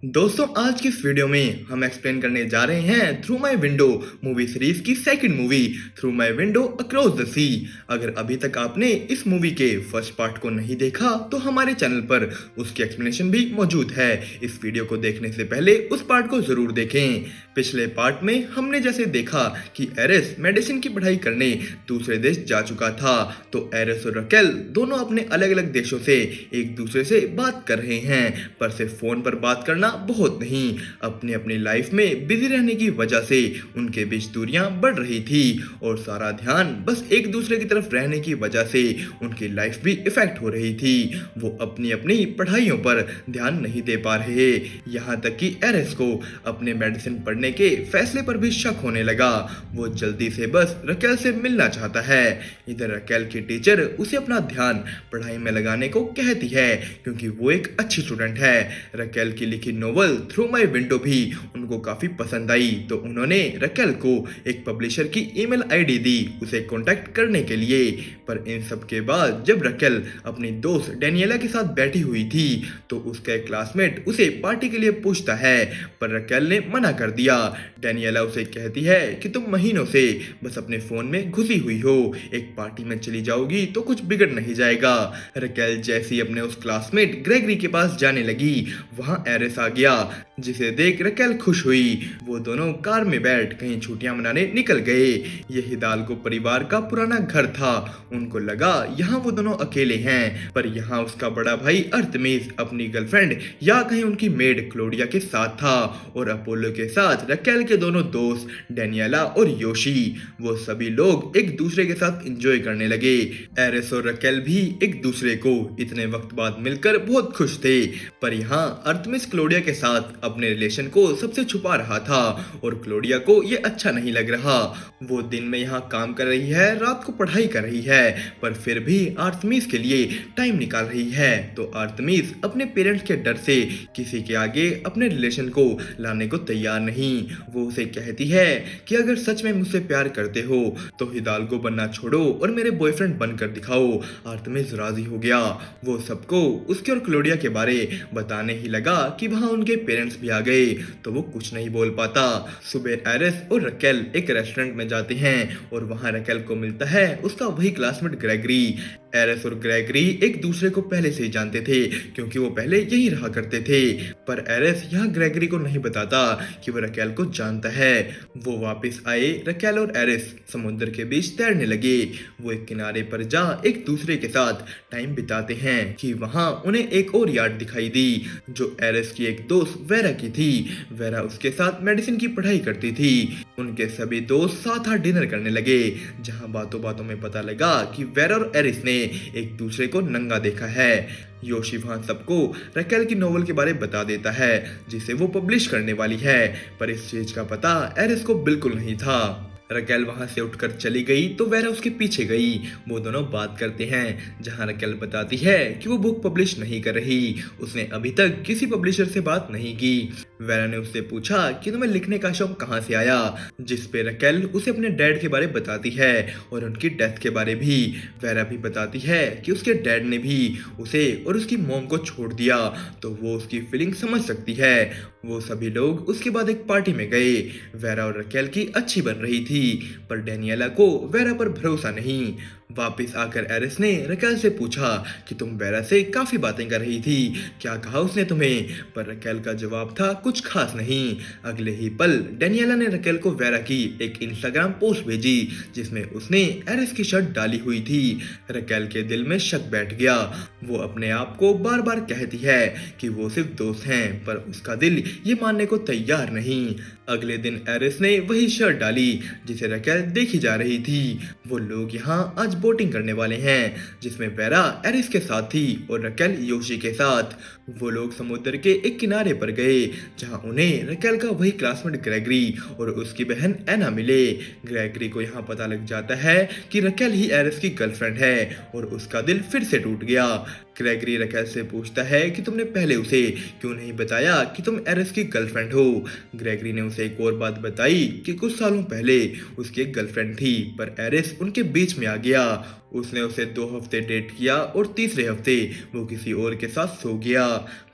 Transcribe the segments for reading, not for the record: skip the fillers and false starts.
दोस्तों आज की इस वीडियो में हम एक्सप्लेन करने जा रहे हैं through my window movie series की second movie through my window across the sea. अगर अभी तक आपने इस मूवी के फर्स्ट पार्ट को नहीं देखा तो हमारे चैनल पर उसकी एक्सप्लेनेशन भी मौजूद है। इस वीडियो को देखने से पहले उस पार्ट को जरूर देखें। पिछले पार्ट में हमने जैसे देखा कि एरिस मेडिसिन की पढ़ाई करने दूसरे देश जा चुका था, तो एरिस और रकेल दोनों अपने अलग अलग देशों से एक दूसरे से बात कर रहे हैं, पर सिर्फ फोन पर बात करना बहुत नहीं, अपनी अपनी लाइफ में बिजी रहने की वजह से उनके बीच दूरियां बढ़ रही थी और सारा ध्यान बस एक दूसरे की तरफ रहने की वजह से उनकी लाइफ भी इफेक्ट हो रही थी। वो अपनी अपनी पढ़ाइयों पर ध्यान नहीं दे पा रहे। यहाँ तक कि एरिस को अपने मेडिसिन पढ़ने के फैसले पर भी शक होने लगा। वो जल्दी से बस रकेल से मिलना चाहता है। इधर रकेल की टीचर उसे अपना ध्यान पढ़ाई में लगाने को कहती है क्योंकि वो एक अच्छी स्टूडेंट है। रकेल की लिखी नोवेल थ्रू माई विंडो भी उनको काफी पसंद आई, तो उन्होंने रकेल को एक पब्लिशर की ईमेल आईडी दी उसे कांटेक्ट करने के लिए। पर इन सब के बाद जब रकेल अपनी दोस्त डेनियला के साथ बैठी हुई थी तो उसका एक क्लासमेट उसे पार्टी के लिए पूछता है, पर रकेल ने मना कर दिया। डेनियला उसे कहती है कि तुम महीनों से बस अपने फोन में घुसी हुई हो, एक पार्टी में चली जाओगी तो कुछ बिगड़ नहीं जाएगा। रकेल जैसी अपने उस क्लासमेट ग्रेगरी के पास जाने लगी, वहां एरिस आ गया जिसे देख रकेल खुश हुई। वो दोनों कार में बैठ कहीं छुट्टियां मनाने निकल गए। ये हिदाल्गो परिवार का पुराना घर था। उनको लगा यहाँ वो दोनों अकेले हैं, पर यहाँ उसका बड़ा भाई अर्थमिस अपनी गर्लफ्रेंड या कहीं उनकी मेड क्लोडिया के साथ था और अपोलो के साथ रकेल के दोनों दोस्त डेनियला और योशी। वो सभी लोग एक दूसरे के साथ एंजॉय करने लगे। एरिस और रकेल भी एक दूसरे को इतने वक्त बाद मिलकर बहुत खुश थे, पर यहाँ अर्थमिस क्लोडिया के साथ अपने रिलेशन को सबसे छुपा रहा था और क्लोडिया को ये अच्छा नहीं लग रहा। वो दिन में यहाँ काम कर रही है, रात को पढ़ाई कर रही है, पर फिर भी आर्थमिस के लिए टाइम निकाल रही है। तो आर्थमिस अपने पेरेंट्स के डर से किसी के आगे अपने रिलेशन को लाने को तैयार नहीं। वो उसे कहती है कि अगर सच में मुझसे प्यार करते हो तो हिदाल्गो बनना छोड़ो और मेरे बॉयफ्रेंड बनकर दिखाओ। आर्थमिस राजी हो गया। वो सबको उसके और क्लोडिया के बारे बताने ही लगा कि वहाँ उनके पेरेंट्स भी आ गए, तो वो कुछ नहीं बोल पाता। सुबह एरिस और रकेल एक रेस्टोरेंट में जाते हैं और वहाँ रकेल को मिलता है उसका वही क्लासमेट ग्रेगरी। एरिस और ग्रेगरी एक दूसरे को पहले से ही जानते थे क्योंकि वो पहले यही रहा करते थे, पर एरिस यहाँ ग्रेगरी को नहीं बताता कि वो रकेल को जानता है। वो वापस आए। रकेल और एरिस समुद्र के बीच तैरने लगे। वो एक किनारे पर जा एक दूसरे के साथ टाइम बिताते हैं कि वहाँ उन्हें एक और यार्ड दिखाई दी जो एरिस की एक दोस्त वेरा की थी। वेरा उसके साथ मेडिसिन की पढ़ाई करती थी। उनके सभी दोस्त साथ हाथ डिनर करने लगे, जहाँ बातों बातों में पता लगा कि वेरा और एरिस ने एक दूसरे को नंगा देखा है। योशी वहां सबको रकेल की नोवेल के बारे बता देता है जिसे वो पब्लिश करने वाली है, पर इस चीज का पता एरिस को बिल्कुल नहीं था। रकेल वहां से उठकर चली गई तो वेरा उसके पीछे गई। वो दोनों बात करते हैं जहां रकेल बताती है कि वो बुक पब्लिश नहीं कर रही, उसने अभी तक किसी पब्लिशर से बात नहीं की। वेरा ने उससे पूछा कि तुम्हें लिखने का शौक कहाँ से आया, जिस पे रकेल उसे अपने डैड के बारे बताती है और उनकी डेथ के बारे भी। वेरा भी बताती है कि उसके डैड ने भी उसे और उसकी मॉम को छोड़ दिया, तो वो उसकी फीलिंग समझ सकती है। वो सभी लोग उसके बाद एक पार्टी में गए। वेरा और रकेल की अच्छी बन रही थी, पर डेनियला को वेरा पर भरोसा नहीं। वापस आकर एरिस ने रकेल से पूछा कि तुम वेरा से काफी बातें कर रही थी, क्या कहा उसने तुम्हें? पर रकेल का जवाब था कुछ खास नहीं। अगले ही पल डेनियला ने रकेल को वेरा की एक इंस्टाग्राम पोस्ट भेजी जिसमें उसने एरिस की शर्ट डाली हुई थी। रकेल के दिल में शक बैठ गया। वो अपने आप को बार बार कहती है कि वो सिर्फ दोस्त हैं, पर उसका दिल ये मानने को तैयार नहीं। अगले दिन एरिस ने वही शर्ट डाली जिसे रकेल देखी जा रही थी। वो लोग यहाँ आज बोटिंग करने वाले हैं जिसमें वेरा एरिस के साथ थी और रकेल योशी के साथ। वो लोग समुद्र के एक किनारे पर गए जहां उन्हें रकेल का वही क्लासमेट ग्रेगरी और उसकी बहन एना मिले। ग्रेगरी को यहाँ पता लग जाता है कि रकेल ही एरिस की गर्लफ्रेंड है और उसका दिल फिर से टूट गया। ग्रेगरी रकेल से पूछता है कि तुमने पहले उसे क्यों नहीं बताया कि तुम एरिस की गर्लफ्रेंड हो। ग्रेगरी ने उसे एक और बात बताई कि कुछ सालों पहले उसकी एक गर्लफ्रेंड थी, पर एरिस उनके बीच में आ गया उसने उसे 2 हफ्ते डेट किया और तीसरे हफ्ते वो किसी और के साथ सो गया।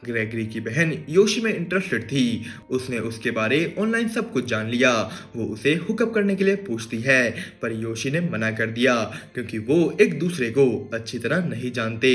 ग्रेगरी की बहन योशी में इंटरेस्टेड थी। उसने उसके बारे ऑनलाइन सब कुछ जान लिया। वो उसे हुकअप करने के लिए पूछती है, पर योशी ने मना कर दिया क्योंकि वो एक दूसरे को अच्छी तरह नहीं जानते।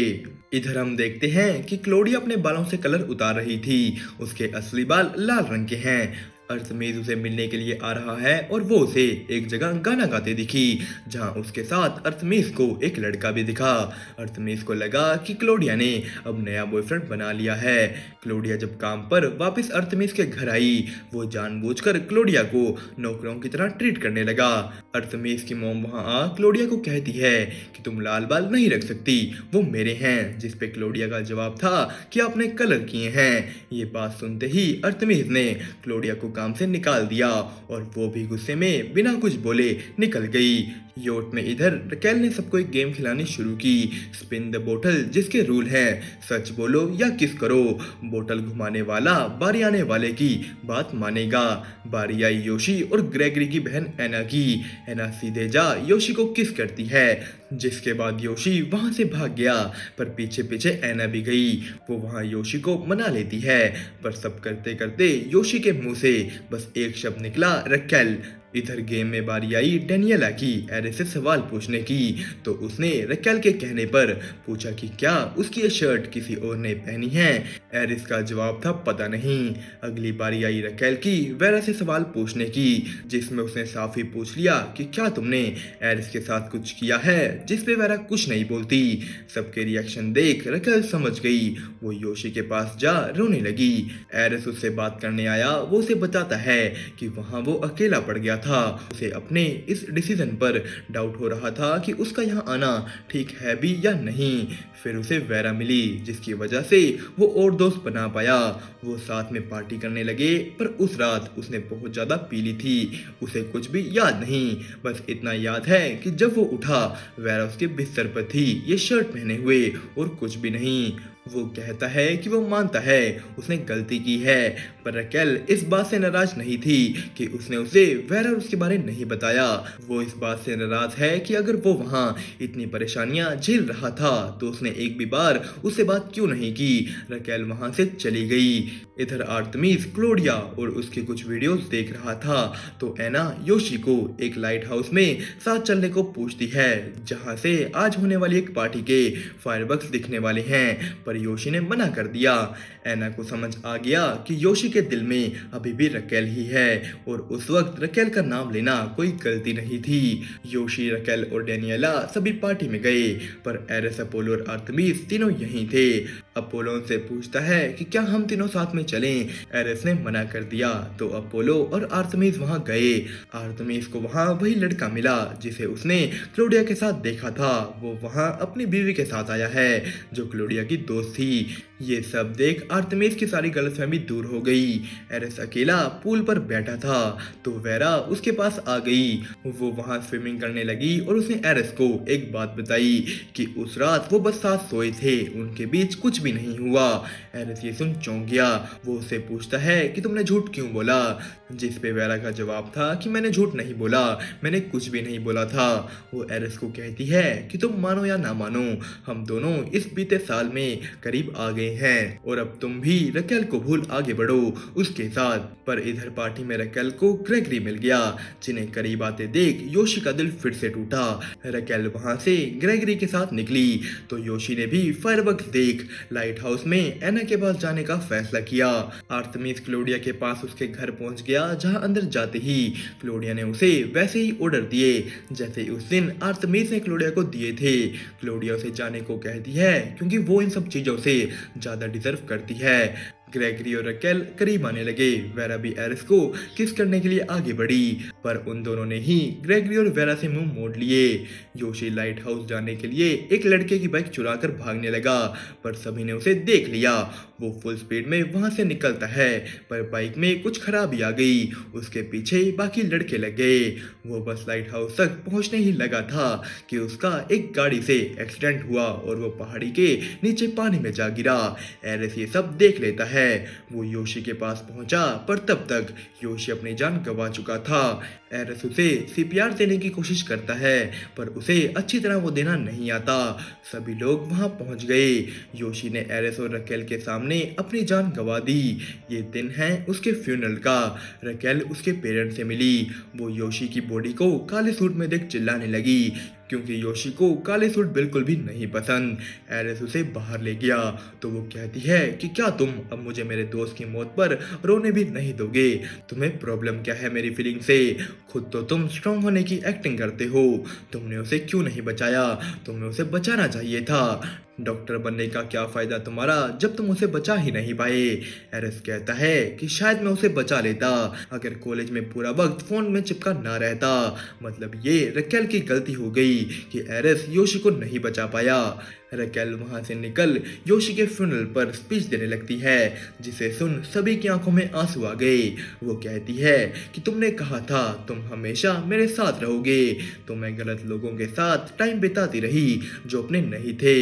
इधर हम देखते हैं कि क्लोडिया अपने बालों से कलर उतार रही थी। उसके असली बाल लाल रंग के हैं। अर्थमेज उसे मिलने के लिए आ रहा है और वो उसे एक जगह गाना गाते दिखी, जहां उसके साथ अर्थमेज को एक लड़का भी दिखा। अर्थमेज को लगा कि क्लोडिया ने अब नया बॉयफ्रेंड बना लिया है। क्लोडिया जब काम पर वापस अर्थमेज के घर आई, वो जानबूझकर क्लोडिया को नौकरों की तरह ट्रीट करने लगा। अर्थमेज की मॉम वहां आ क्लोडिया को कहती है कि तुम लाल बाल नहीं रख सकती, वो मेरे हैं, जिस पे क्लोडिया का जवाब था कि आपने कलर किए हैं। ये बात सुनते ही अर्थमेज ने क्लोडिया को काम से निकाल दिया और वो भी गुस्से में बिना कुछ बोले निकल गई। योट में इधर रकेल ने सबको एक गेम खिलानी शुरू की, स्पिन द बोतल, जिसके रूल हैं सच बोलो या किस करो। बोतल घुमाने वाला बारी आने वाले की बात मानेगा। बारी आई योशी और ग्रेगरी की बहन एना की। एना सीधे जा योशी को किस करती है, जिसके बाद योशी वहां से भाग गया, पर पीछे पीछे एना भी गई। वो वहां योशी को मना लेती है, पर सब करते करते योशी के मुंह से बस एक शब्द निकला, रकेल। इधर गेम में बारी आई डेनियला की एरिस से सवाल पूछने की, तो उसने रकेल के कहने पर पूछा कि क्या उसकी ये शर्ट किसी और ने पहनी है। एरिस का जवाब था पता नहीं। अगली बारी आई रकेल की वेरा से सवाल पूछने की, जिसमें उसने साफ ही पूछ लिया कि क्या तुमने एरिस के साथ कुछ किया है, जिस पे वेरा कुछ नहीं बोलती। सबके रिएक्शन देख रकेल समझ गई। वो योशी के पास जा रोने लगी। एरिस उससे बात करने आया। वो उसे बताता है कि वहां वो अकेला पड़ गया था। उसे अपने इस डिसीजन पर डाउट हो रहा था कि उसका यहाँ आना ठीक है भी या नहीं। फिर उसे वेरा मिली, जिसकी वजह से वो और दोस्त बना पाया। वो साथ में पार्टी करने लगे, पर उस रात उसने बहुत ज्यादा पी ली थी। उसे कुछ भी याद नहीं, बस इतना याद है कि जब वो उठा वेरा उसके बिस्तर पर थी, ये शर्ट पहने हुए, और कुछ भी नहीं। वो कहता है कि वो मानता है उसने गलती की है, पर रकेल इस बात से नाराज नहीं थी कि उसने उसे वेरा और उसके बारे नहीं बताया। वो इस बात से नाराज है कि अगर वो वहां इतनी परेशानियां झेल रहा था तो उसने एक भी बार उससे बात क्यों नहीं की। रकेल वहां से चली गई। इधर आर्तमीस क्लोडिया और उसके कुछ वीडियोस देख रहा था, तो एना योशी को एक लाइट हाउस में साथ चलने को पूछती है, जहां से आज होने वाली एक पार्टी के फायरवर्क्स दिखने वाले हैं, पर योशी ने मना कर दिया। एना को समझ आ गया कि योशी के दिल में अभी भी रकेल ही है, और उस वक्त रकेल का नाम लेना कोई गलती नहीं थी। योशी, रकेल और डेनियला सभी पार्टी में गए, पर एरिस, अपोलो और आर्तमीस तीनों यहीं थे। अपोलो उनसे पूछता है कि क्या हम तीनों साथ में चलें। एरिस ने मना कर दिया, तो अपोलो और आर्तमीस वहां गए। आर्तमीस को वहां वही लड़का मिला जिसे उसने क्लोडिया के साथ देखा था। वो वहां अपनी बीवी के साथ आया है, जो क्लोडिया की दोस्त थी। ये सब देख आर्तमीस की सारी गलतफहमी दूर हो गई। एरिस अकेला पूल पर बैठा था, तो वेरा उसके पास आ गई। वो वहां स्विमिंग करने लगी और उसने एरिस को एक बात बताई कि उस रात वो बस साथ सोए थे, उनके बीच कुछ भी नहीं हुआ। एरिस ये सुन चौंक गया। वो उससे पूछता है कि तुमने झूठ क्यों बोला, जिस पे वेरा का जवाब था कि मैंने झूठ नहीं बोला, मैंने कुछ भी नहीं बोला था। वो एरिस को कहती है कि तुम मानो या ना मानो, हम दोनों इस बीते साल में करीब आ गए हैं, और अब तुम भी रकेल को भूल आगे बढ़ो उसके साथ। पर इधर पार्टी में रकेल को ग्रेगरी मिल गया, जिन्हें करीब आते देख योशी का दिल फिर से टूटा। रकेल वहां से ग्रेगरी के साथ निकली, तो योशी ने भी फायरवर्क्स देख लाइट हाउस में एना के पास जाने का फैसला किया। आर्तमीस क्लोडिया के पास उसके घर पहुंच गया, जहां अंदर जाते ही क्लोडिया ने उसे वैसे ही ऑर्डर दिए जैसे उस दिन आर्तमीस ने क्लोडिया को दिए थे। क्लोडिया उसे जाने को कहती है क्योंकि वो इन सब चीजों से ज्यादा डिजर्व करती है। ग्रेगरी और रकेल करीब आने लगे। वेरा भी एरिस को किस करने के लिए आगे बढ़ी, पर उन दोनों ने ही ग्रेगरी और वेरा से मुंह मोड़ लिए। योशी लाइट हाउस जाने के लिए एक लड़के की बाइक चुराकर भागने लगा, पर सभी ने उसे देख लिया। वो फुल स्पीड में वहां से निकलता है, पर बाइक में कुछ खराबी आ गई। उसके पीछे बाकी लड़के लग गए। वो बस लाइट हाउस तक पहुंचने ही लगा था कि उसका एक गाड़ी से एक्सीडेंट हुआ और वो पहाड़ी के नीचे पानी में जा गिरा। एरिस ये सब देख लेता है। है। वो योशी के पास पहुंचा पर तब तक योशी अपनी जान गंवा चुका था। एरिस उसे सीपीआर देने की कोशिश करता है पर उसे अच्छी तरह वो देना नहीं आता। सभी लोग वहां पहुंच गए। योशी ने एरिस और रकेल के सामने अपनी जान गंवा दी। ये दिन है उसके फ्यूनरल का। रकेल उसके पेरेंट्स से मिली। वो योशी की बॉडी को काले सूट में देख चिल्लाने लगी क्योंकि योशी को काले सूट बिल्कुल भी नहीं पसंद। एरिस उसे बाहर ले गया तो वो कहती है कि क्या तुम अब मुझे मेरे दोस्त की मौत पर रोने भी नहीं दोगे? तुम्हें प्रॉब्लम क्या है मेरी फीलिंग से? खुद तो तुम स्ट्रांग होने की एक्टिंग करते हो। तुमने उसे क्यों नहीं बचाया? तुम्हें उसे बचाना चाहिए था। डॉक्टर बनने का क्या फायदा तुम्हारा जब तुम उसे बचा ही नहीं पाए? एरिस कहता है कि शायद मैं उसे बचा लेता अगर कॉलेज में पूरा वक्त फोन में चिपका ना रहता। मतलब ये रकेल की गलती हो गई कि एरिस योशी को नहीं बचा पाया। रकेल वहां से निकल योशी के फ्यूनरल पर स्पीच देने लगती है जिसे सुन सभी की आंखों में आंसू आ गए। वो कहती है कि तुमने कहा था तुम हमेशा मेरे साथ रहोगे तो मैं गलत लोगों के साथ टाइम बिताती रही जो अपने नहीं थे।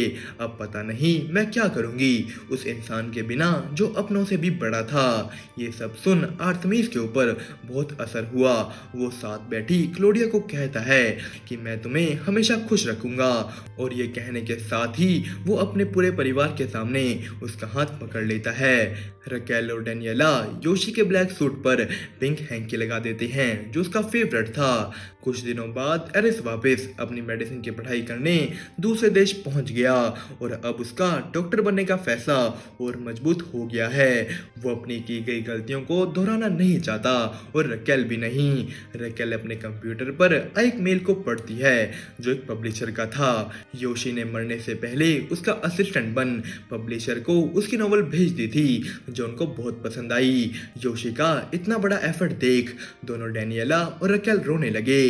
अब पता नहीं मैं क्या करूंगी उस इंसान के बिना जो अपनों से भी बड़ा था। ये सब सुन आर्तमीस के ऊपर बहुत असर हुआ। वो साथ बैठी क्लोडिया को कहता है कि मैं तुम्हें हमेशा खुश रखूंगा और ये कहने के साथ ही वो अपने पूरे परिवार के सामने उसका हाथ पकड़ लेता है। रकेल और डेनियला योशी के ब्लैक सूट पर पिंक हैंकी लगा देते हैं जो उसका फेवरेट था। कुछ दिनों बाद एरिस वापस अपनी मेडिसिन की पढ़ाई करने दूसरे देश पहुंच गया और अब उसका डॉक्टर बनने का फैसला और मजबूत हो गया है। वो अपनी की गई गलतियों को दोहराना नहीं चाहता और रकेल भी नहीं। रकेल अपने कंप्यूटर पर एक मेल को पढ़ती है जो एक पब्लिशर का था। योशी ने मरने से पहले उसका असिस्टेंट बन पब्लिशर को उसकी नॉवल भेज दी थी जो उनको बहुत पसंद आई। योशी का इतना बड़ा एफर्ट देख दोनों डेनियला और रकेल रोने लगे।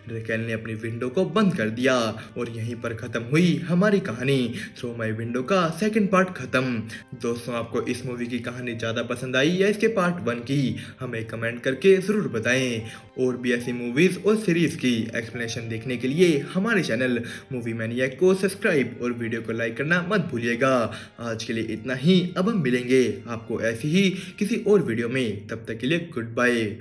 रकेल ने अपनी विंडो को बंद कर दिया और यहीं पर खत्म हुई हमारी कहानी थ्रू माई विंडो का सेकंड पार्ट खत्म। दोस्तों आपको इस मूवी की कहानी ज़्यादा पसंद आई या इसके पार्ट 1 की हमें कमेंट करके ज़रूर बताएं। और भी ऐसी मूवीज़ और सीरीज़ की एक्सप्लेनेशन देखने के लिए हमारे चैनल मूवी मैनिएक को सब्सक्राइब और वीडियो को लाइक करना मत भूलिएगा। आज के लिए इतना ही। अब हम मिलेंगे आपको ऐसी ही किसी और वीडियो में। तब तक के लिए गुड बाय।